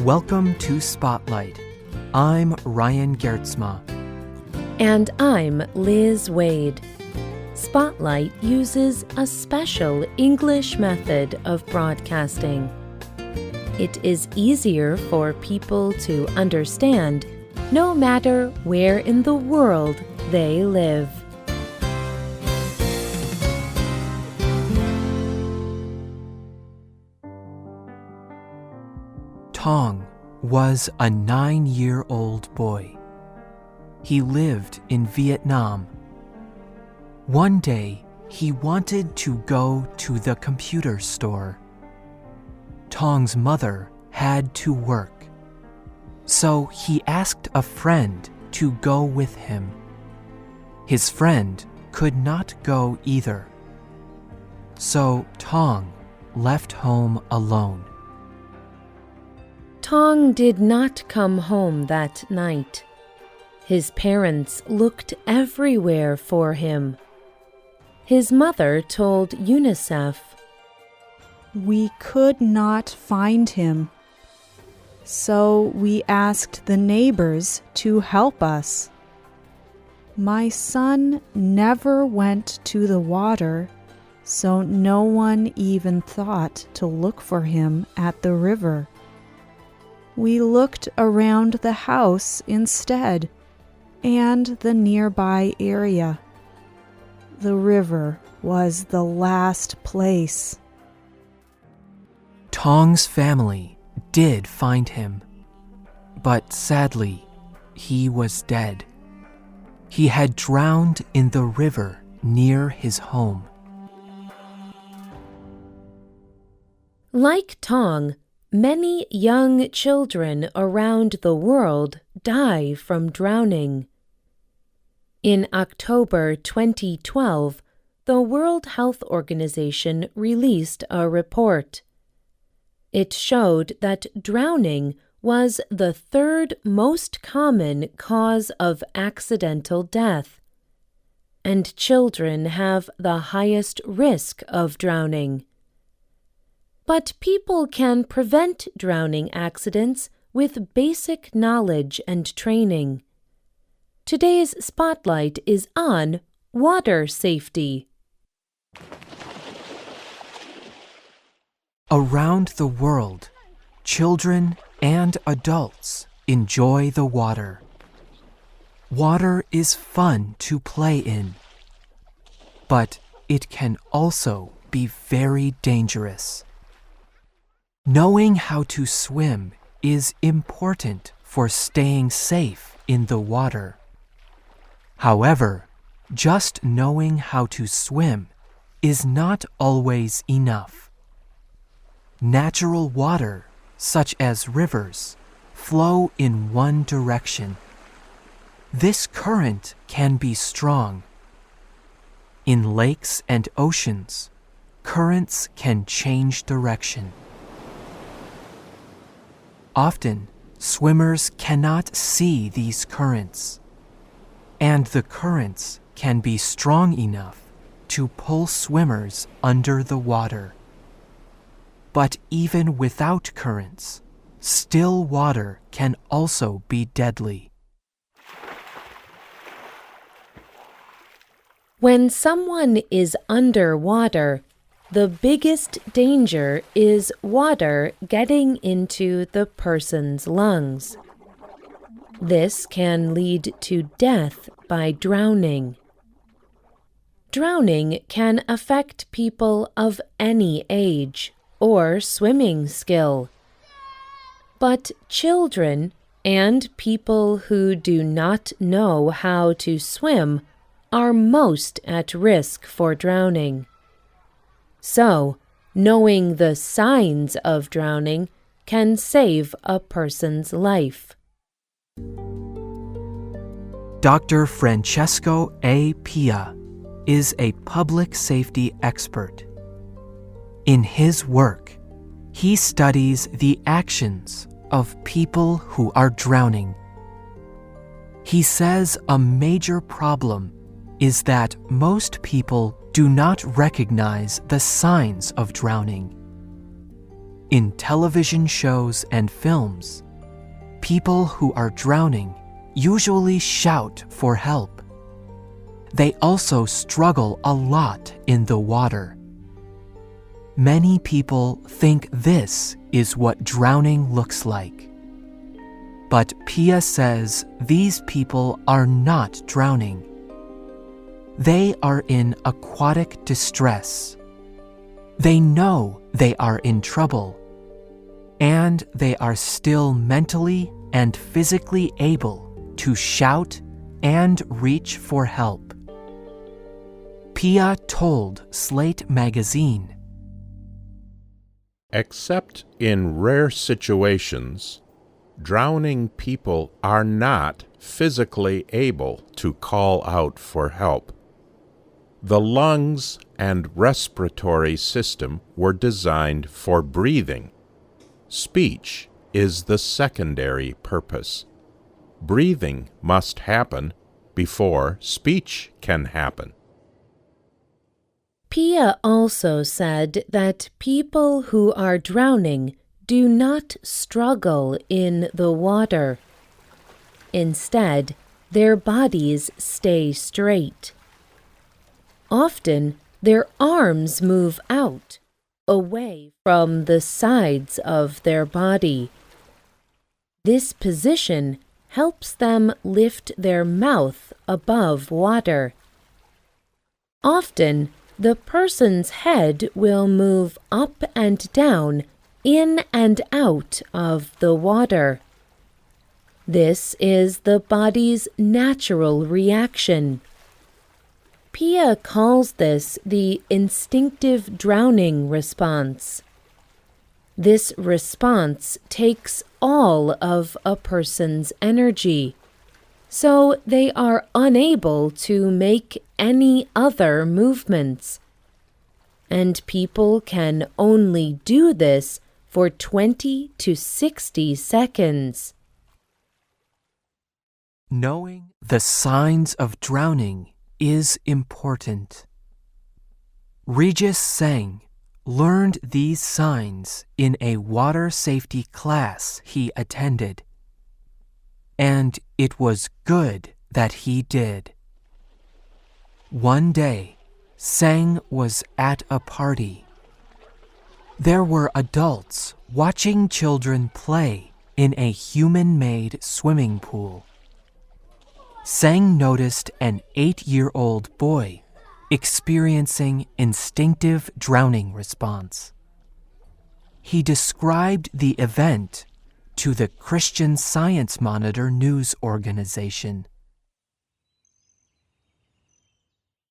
Welcome to Spotlight. I'm Ryan Gertzma. And I'm Liz Wade. Spotlight uses a special English method of broadcasting. It is easier for people to understand no matter where in the world they live. Tong was a 9-year-old boy. He lived in Vietnam. One day, he wanted to go to the computer store. Tong's mother had to work, so he asked a friend to go with him. His friend could not go either, so Tong left home alone. Tong did not come home that night. His parents looked everywhere for him. His mother told UNICEF, "We could not find him, so we asked the neighbors to help us. My son never went to the water, so no one even thought to look for him at the river. We looked around the house instead, and the nearby area. The river was the last place." Tong's family did find him, but sadly, he was dead. He had drowned in the river near his home. Like Tong, many young children around the world die from drowning. In October 2012, the World Health Organization released a report. It showed that drowning was the third most common cause of accidental death, and children have the highest risk of drowning. But people can prevent drowning accidents with basic knowledge and training. Today's Spotlight is on water safety. Around the world, children and adults enjoy the water. Water is fun to play in, but it can also be very dangerous. Knowing how to swim is important for staying safe in the water. However, just knowing how to swim is not always enough. Natural water, such as rivers, flow in one direction. This current can be strong. In lakes and oceans, currents can change direction. Often, swimmers cannot see these currents, and the currents can be strong enough to pull swimmers under the water. But even without currents, still water can also be deadly. When someone is underwater, the biggest danger is water getting into the person's lungs. This can lead to death by drowning. Drowning can affect people of any age or swimming skill. But children and people who do not know how to swim are most at risk for drowning. So, knowing the signs of drowning can save a person's life. Dr. Francesco A. Pia is a public safety expert. In his work, he studies the actions of people who are drowning. He says a major problem is that most people do not recognize the signs of drowning. In television shows and films, people who are drowning usually shout for help. They also struggle a lot in the water. Many people think this is what drowning looks like. But Pia says these people are not drowning. They are in aquatic distress. They know they are in trouble, and they are still mentally and physically able to shout and reach for help. Pia told Slate magazine, "Except in rare situations, drowning people are not physically able to call out for help. The lungs and respiratory system were designed for breathing. Speech is the secondary purpose. Breathing must happen before speech can happen." Pia also said that people who are drowning do not struggle in the water. Instead, their bodies stay straight. Often, their arms move out, away from the sides of their body. This position helps them lift their mouth above water. Often, the person's head will move up and down, in and out of the water. This is the body's natural reaction. Pia calls this the instinctive drowning response. This response takes all of a person's energy, so they are unable to make any other movements. And people can only do this for 20 to 60 seconds. Knowing the signs of drowning is important. Regis Seng learned these signs in a water safety class he attended. And it was good that he did. One day, Seng was at a party. There were adults watching children play in a human-made swimming pool. Seng noticed an 8-year-old boy experiencing instinctive drowning response. He described the event to the Christian Science Monitor news organization.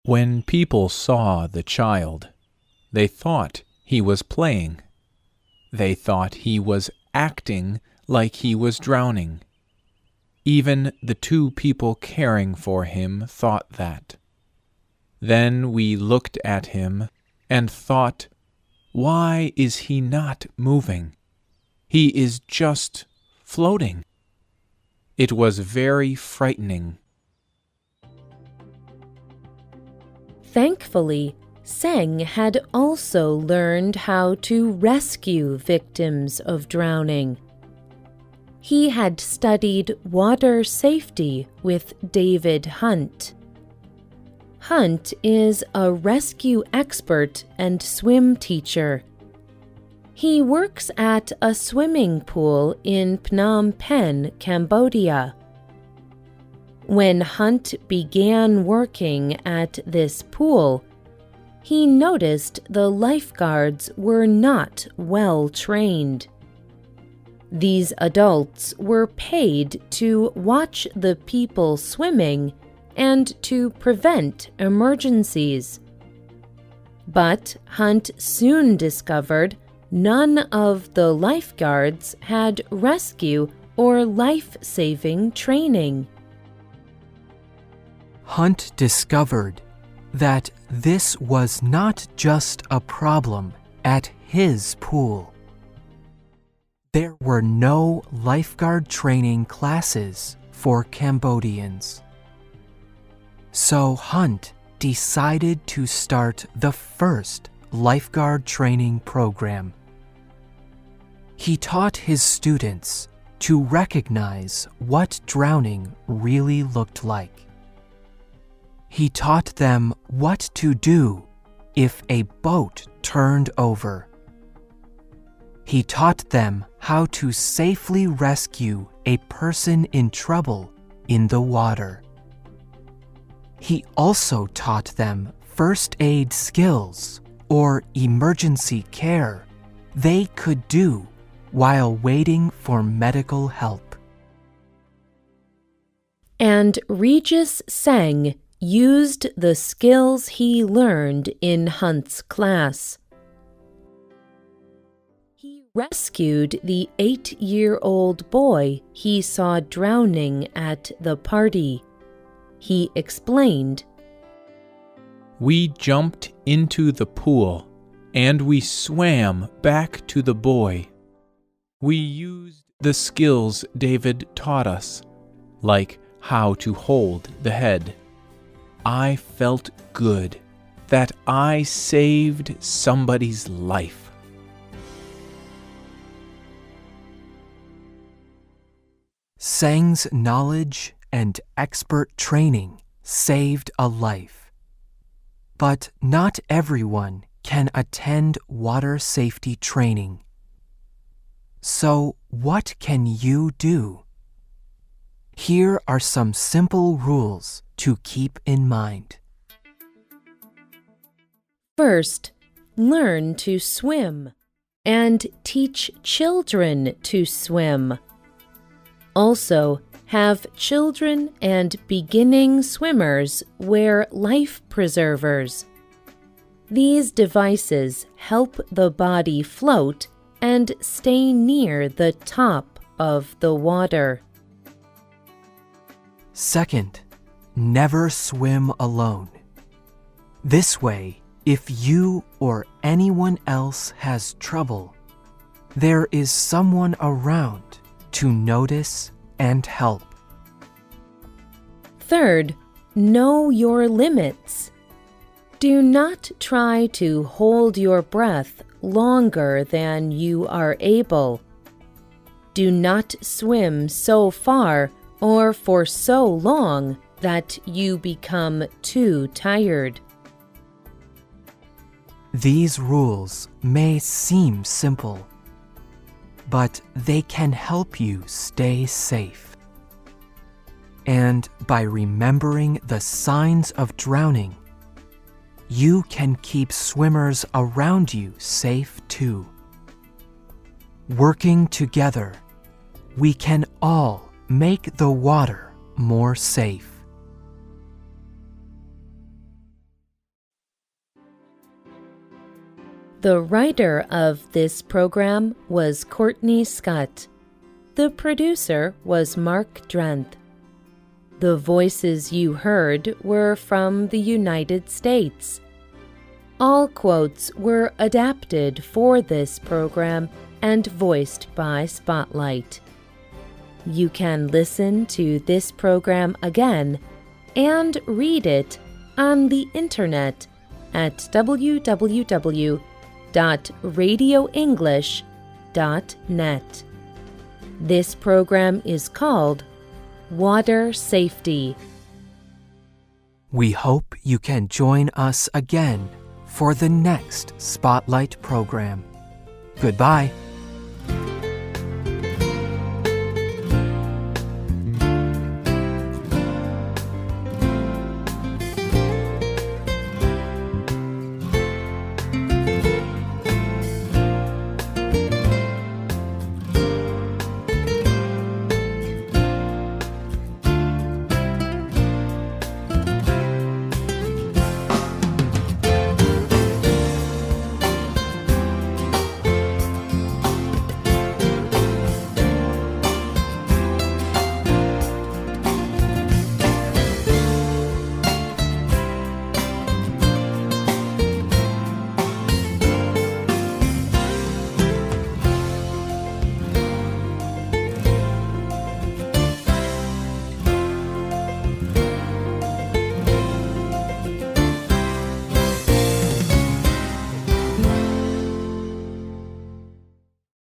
When people saw the child, they thought he was playing. They thought he was acting like he was drowning. Even the 2 people caring for him thought that. Then we looked at him and thought, why is he not moving? He is just floating. It was very frightening. Thankfully, Seng had also learned how to rescue victims of drowning. He had studied water safety with David Hunt. Hunt is a rescue expert and swim teacher. He works at a swimming pool in Phnom Penh, Cambodia. When Hunt began working at this pool, he noticed the lifeguards were not well trained. These adults were paid to watch the people swimming and to prevent emergencies. But Hunt soon discovered none of the lifeguards had rescue or life-saving training. Hunt discovered that this was not just a problem at his pool. There were no lifeguard training classes for Cambodians. So Hunt decided to start the first lifeguard training program. He taught his students to recognize what drowning really looked like. He taught them what to do if a boat turned over. He taught them how to safely rescue a person in trouble in the water. He also taught them first aid skills or emergency care they could do while waiting for medical help. And Regis Seng used the skills he learned in Hunt's class. He rescued the 8-year-old boy he saw drowning at the party. He explained, "We jumped into the pool and we swam back to the boy. We used the skills David taught us, like how to hold the head. I felt good that I saved somebody's life." Seng's knowledge and expert training saved a life. But not everyone can attend water safety training. So, what can you do? Here are some simple rules to keep in mind. First, learn to swim and teach children to swim. Also, have children and beginning swimmers wear life preservers. These devices help the body float and stay near the top of the water. Second, never swim alone. This way, if you or anyone else has trouble, there is someone around to notice and help. Third, know your limits. Do not try to hold your breath longer than you are able. Do not swim so far or for so long that you become too tired. These rules may seem simple, but they can help you stay safe. And by remembering the signs of drowning, you can keep swimmers around you safe too. Working together, we can all make the water more safe. The writer of this program was Courtney Scott. The producer was Mark Drenth. The voices you heard were from the United States. All quotes were adapted for this program and voiced by Spotlight. You can listen to this program again and read it on the internet at www.radioenglish.net. This program is called Water Safety. We hope you can join us again for the next Spotlight program. Goodbye.